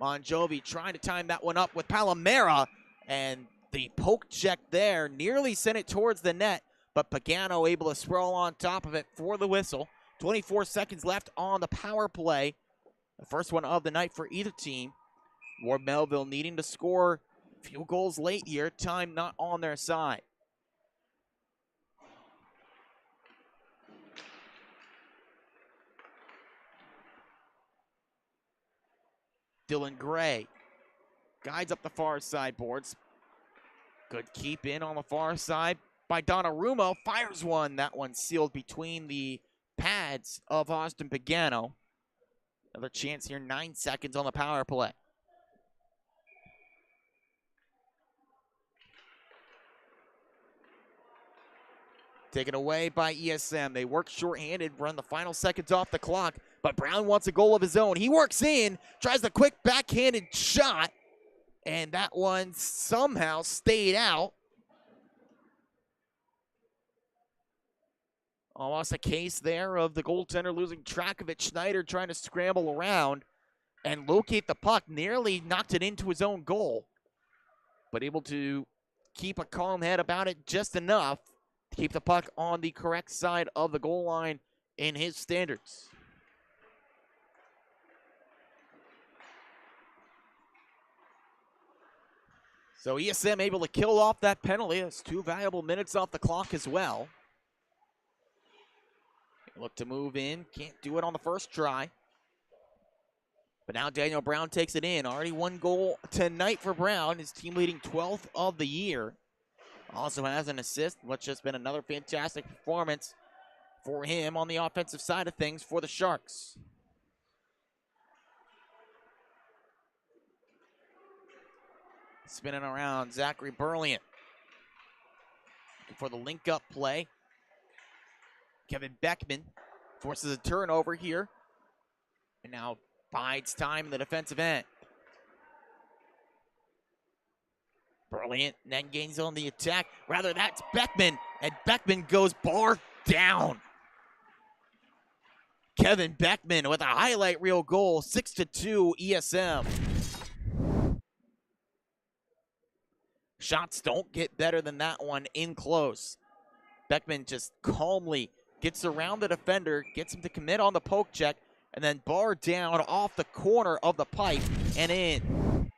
A: Monjovi trying to time that one up with Palomera, and the poke check there nearly sent it towards the net, but Pagano able to sprawl on top of it for the whistle. 24 seconds left on the power play. The first one of the night for either team. Ward Melville needing to score a few goals late here. Time not on their side. Dylan Gray guides up the far side boards. Good keep in on the far side by Donnarumma. Fires one. That one sealed between the pads of Austin Pagano. Another chance here. 9 seconds on the power play. Taken away by ESM. They work shorthanded, run the final seconds off the clock, but Brown wants a goal of his own. He works in, tries the quick backhanded shot, and that one somehow stayed out. Almost a case there of the goaltender losing track of it. Schneider trying to scramble around, and locate the puck. Nearly knocked it into his own goal, but able to keep a calm head about it just enough to keep the puck on the correct side of the goal line in his standards. So ESM able to kill off that penalty. That's 2 valuable minutes off the clock as well. Look to move in. Can't do it on the first try. But now Daniel Brown takes it in. Already 1 goal tonight for Brown. His team leading 12th of the year. Also has an assist, which has been another fantastic performance for him on the offensive side of things for the Sharks. Spinning around, Zachary Berliant. Looking for the link-up play. Kevin Beckman forces a turnover here. And now bides time in the defensive end. Berliant then gains on the attack. Rather, that's Beckman. And Beckman goes bar down. Kevin Beckman with a highlight reel goal. 6-2 ESM. Shots don't get better than that one in close. Beckman just calmly gets around the defender, gets him to commit on the poke check, and then bar down off the corner of the pipe and in.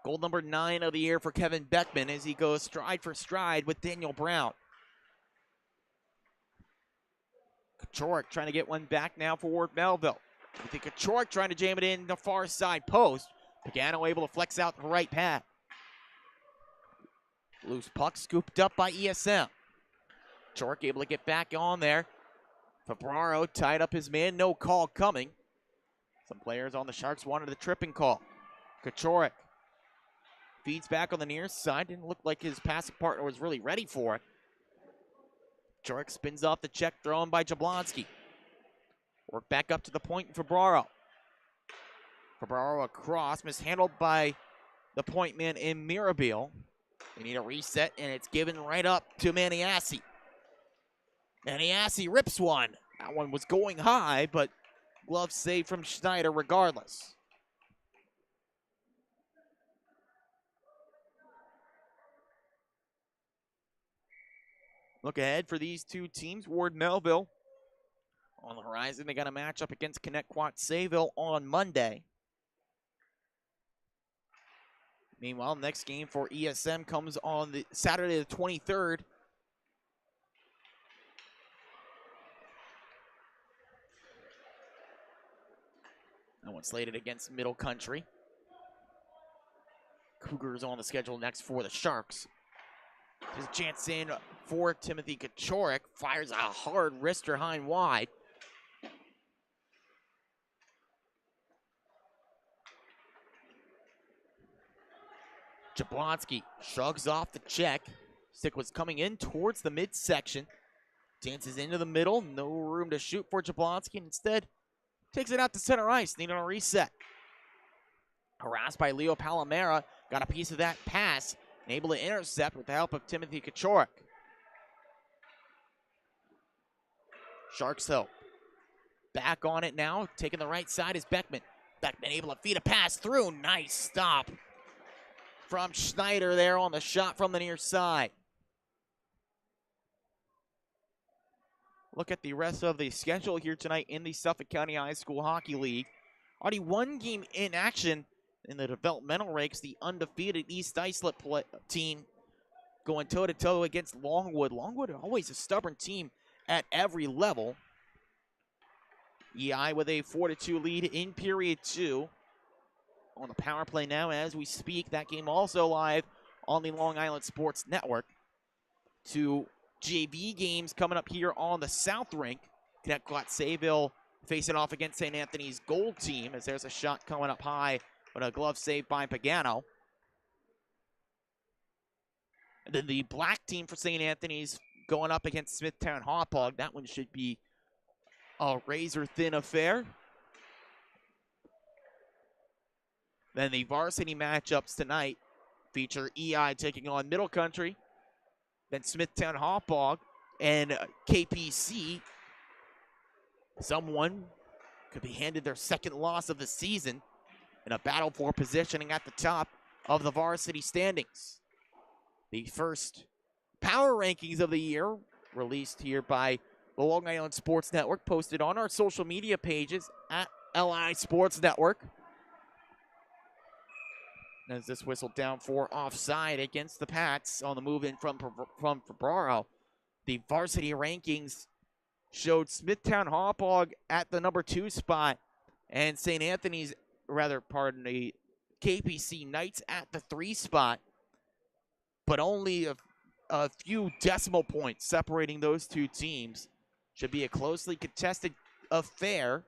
A: Goal number 9 of the year for Kevin Beckman as he goes stride for stride with Daniel Brown. Kachorik trying to get one back now for Melville. I think Kachorik trying to jam it in the far side post. Pagano able to flex out the right pad. Loose puck scooped up by ESM. Kachorik able to get back on there. Fabraro tied up his man, no call coming. Some players on the Sharks wanted a tripping call. Kachorik feeds back on the near side. Didn't look like his passing partner was really ready for it. Kachorik spins off the check thrown by Jablonski. Work back up to the point in Fabraro. Fabraro across, mishandled by the point man in Mirabile. They need a reset, and it's given right up to Maniasi. Maniasi rips one. That one was going high, but glove save from Schneider regardless. Look ahead for these two teams. Ward Melville on the horizon. They got a matchup against Connecticut Sayville on Monday. Meanwhile, next game for ESM comes on the Saturday the 23rd. That one's slated against Middle Country. Cougars on the schedule next for the Sharks. There's a chance in for Timothy Kachorik. Fires a hard wrister high and wide. Jablonski shrugs off the check. Stick was coming in towards the midsection. Dances into the middle. No room to shoot for Jablonski. Instead, takes it out to center ice. Needing a reset. Harassed by Leo Palomera. Got a piece of that pass. And able to intercept with the help of Timothy Kachorik. Sharks though. Back on it now. Taking the right side is Beckman. Beckman able to feed a pass through. Nice stop from Schneider there on the shot from the near side. Look at the rest of the schedule here tonight in the Suffolk County High School Hockey League. Already 1 game in action in the developmental ranks. The undefeated East Islip team going toe-to-toe against Longwood. Longwood always a stubborn team at every level. EI with a 4-2 lead in period 2. On the power play now as we speak. That game also live on the Long Island Sports Network. 2 JV games coming up here on the South Rink. Connecticut Sayville facing off against St. Anthony's Gold team as there's a shot coming up high, but a glove save by Pagano. And then the black team for St. Anthony's going up against Smithtown Hauppauge. That one should be a razor-thin affair. Then the varsity matchups tonight feature EI taking on Middle Country, then Smithtown Hauppauge, and KPC, someone could be handed their second loss of the season in a battle for positioning at the top of the varsity standings. The first power rankings of the year released here by the Long Island Sports Network, posted on our social media pages at LI Sports Network. As this whistled down for offside against the Pats on the move in from Fabaro. The varsity rankings showed Smithtown Hauppauge at the number 2 spot and St. Anthony's, KPC Knights at the 3 spot, but only a few decimal points separating those two teams. Should be a closely contested affair,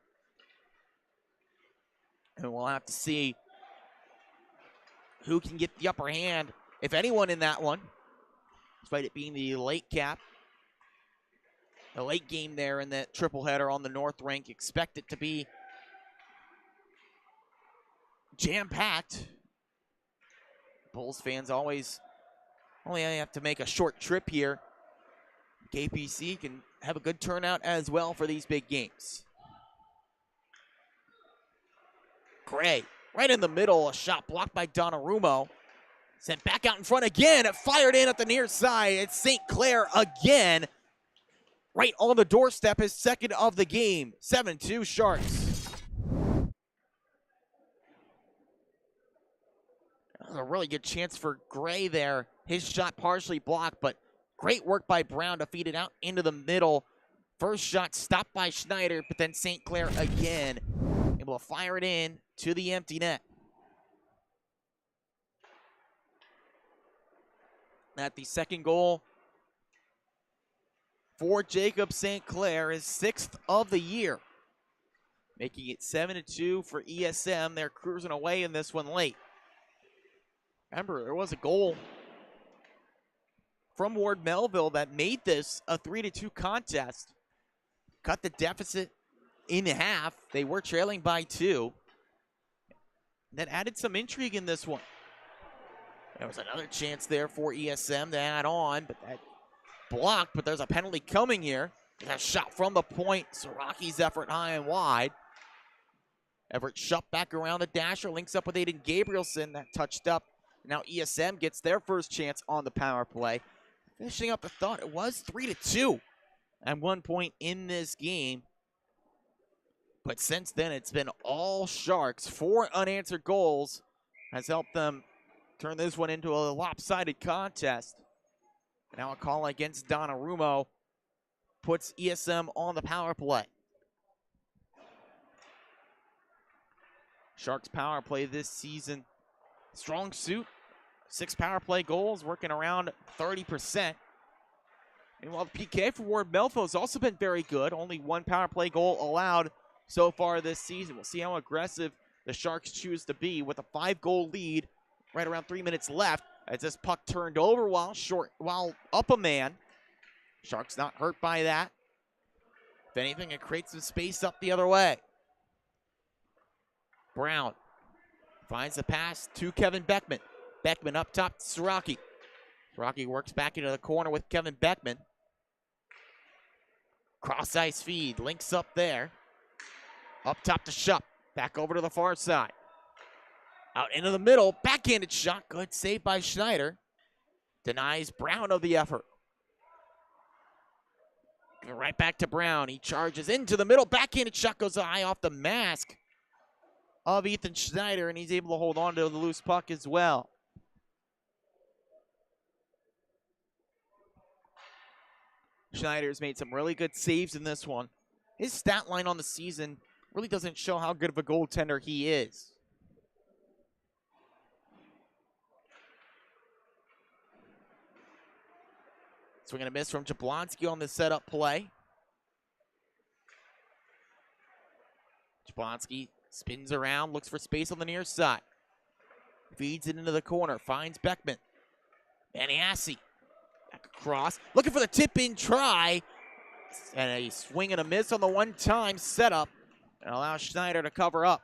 A: and we'll have to see who can get the upper hand, if anyone, in that one, despite it being the late cap. The late game there in that triple header on the North Rink. Expect it to be jam-packed. Bulls fans only have to make a short trip here. KPC can have a good turnout as well for these big games. Gray, right in the middle, a shot blocked by Donnarumma. Sent back out in front again, it fired in at the near side. It's St. Clair again. Right on the doorstep, his second of the game. 7-2 Sharks. That was a really good chance for Gray there. His shot partially blocked, but great work by Brown to feed it out into the middle. First shot stopped by Schneider, but then St. Clair again, able to fire it in to the empty net. At the second goal for Jacob St. Clair, his 6th of the year, making it 7-2 for ESM. They're cruising away in this one late. Remember, there was a goal from Ward Melville that made this a 3-2 contest. Cut the deficit in half. They were trailing by 2. That added some intrigue in this one. There was another chance there for ESM to add on, but that blocked, but there's a penalty coming here. A shot from the point. Siraki's effort high and wide. Everett shot back around the dasher, links up with Aiden Gabrielson. That touched up. Now ESM gets their first chance on the power play. Finishing up the thought, it was 3-2 at one point in this game. But since then, it's been all Sharks. 4 unanswered goals has helped them turn this one into a lopsided contest. Now a call against Donnarumma puts ESM on the power play. Sharks power play this season, strong suit. 6 power play goals, working around 30%. And while the PK for Ward Melville has also been very good, only 1 power play goal allowed so far this season. We'll see how aggressive the Sharks choose to be with a 5-goal lead right around 3 minutes left. As this puck turned over while up a man. Sharks not hurt by that. If anything, it creates some space up the other way. Brown finds the pass to Kevin Beckman. Beckman up top to Siraki. Siraki works back into the corner with Kevin Beckman. Cross ice feed, links up there. Up top to Shupp. Back over to the far side. Out into the middle, backhanded shot. Good save by Schneider. Denies Brown of the effort. Right back to Brown. He charges into the middle. Backhanded shot goes high off the mask of Ethan Schneider, and he's able to hold on to the loose puck as well. Schneider's made some really good saves in this one. His stat line on the season really doesn't show how good of a goaltender he is. Swing and a miss from Jablonski on the setup play. Jablonski spins around, looks for space on the near side. Feeds it into the corner, finds Beckman. Maniasi back across, looking for the tip-in try. And a swing and a miss on the one-time setup. And allows Schneider to cover up.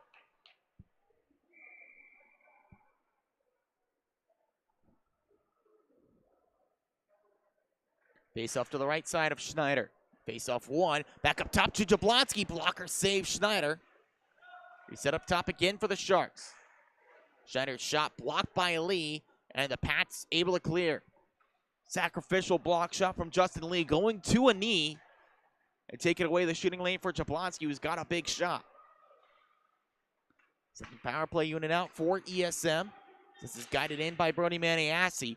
A: Face off to the right side of Schneider. Face off one. Back up top to Jablonski. Blocker save Schneider. Reset up top again for the Sharks. Schneider's shot blocked by Lee, and the Pats able to clear. Sacrificial block shot from Justin Lee going to a knee and taking away the shooting lane for Jablonski, who's got a big shot. Second power play unit out for ESM. This is guided in by Brody Maniassi.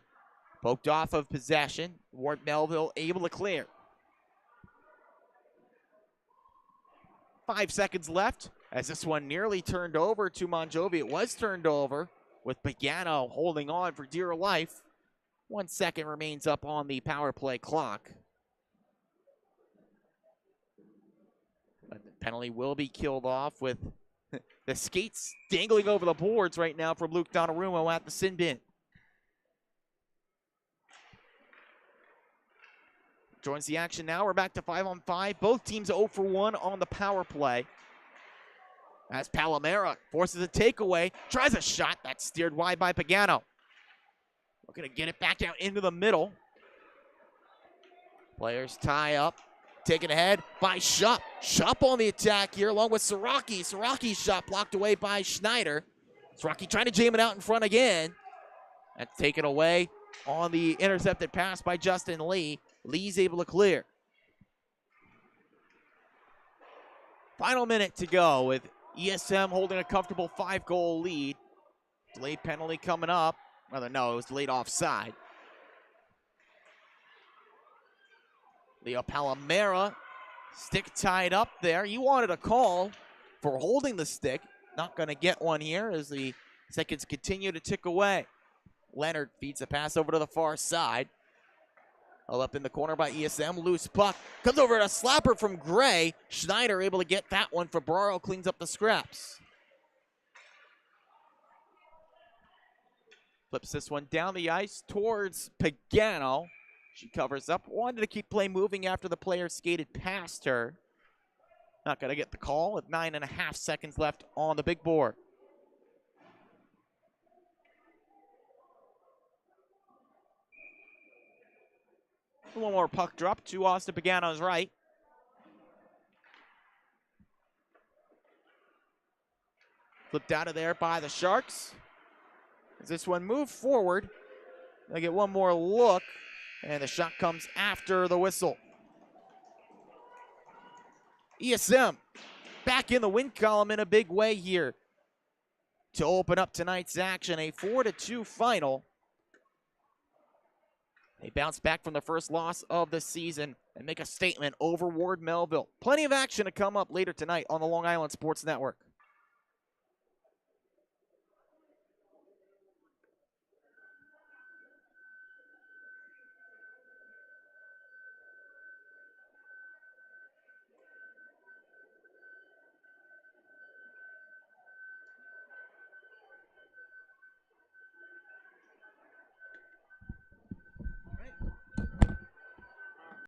A: Poked off of possession. Ward Melville able to clear. 5 seconds left as this one nearly turned over to Monjovi. It was turned over with Pagano holding on for dear life. 1 second remains up on the power play clock. But the penalty will be killed off with the skates dangling over the boards right now from Luke Donnarumma at the sin bin. Joins the action now. We're back to 5-on-5. Both teams 0 for 1 on the power play. As Palomera forces a takeaway, tries a shot that's steered wide by Pagano. Looking to get it back down into the middle. Players tie up. Taken ahead by Shupp. Shupp on the attack here along with Siraki. Siraki's shot blocked away by Schneider. Siraki trying to jam it out in front again. That's taken away on the intercepted pass by Justin Lee. Lee's able to clear. Final minute to go with ESM holding a comfortable 5-goal lead. Delayed penalty coming up. Rather, no, it was delayed offside. Leo Palomera, stick tied up there. You wanted a call for holding the stick. Not going to get one here as the seconds continue to tick away. Leonard feeds the pass over to the far side. All up in the corner by ESM. Loose puck. Comes over to a slapper from Gray. Schneider able to get that one. Fabraro cleans up the scraps. Flips this one down the ice towards Pagano. She covers up. Wanted to keep play moving after the player skated past her. Not going to get the call with 9.5 seconds left on the big board. A little more puck drop to Austin Pagano's right. Flipped out of there by the Sharks. As this one moved forward, they'll get one more look, and the shot comes after the whistle. ESM back in the win column in a big way here to open up tonight's action, a 4-2 final. They bounce back from the first loss of the season and make a statement over Ward Melville. Plenty of action to come up later tonight on the Long Island Sports Network.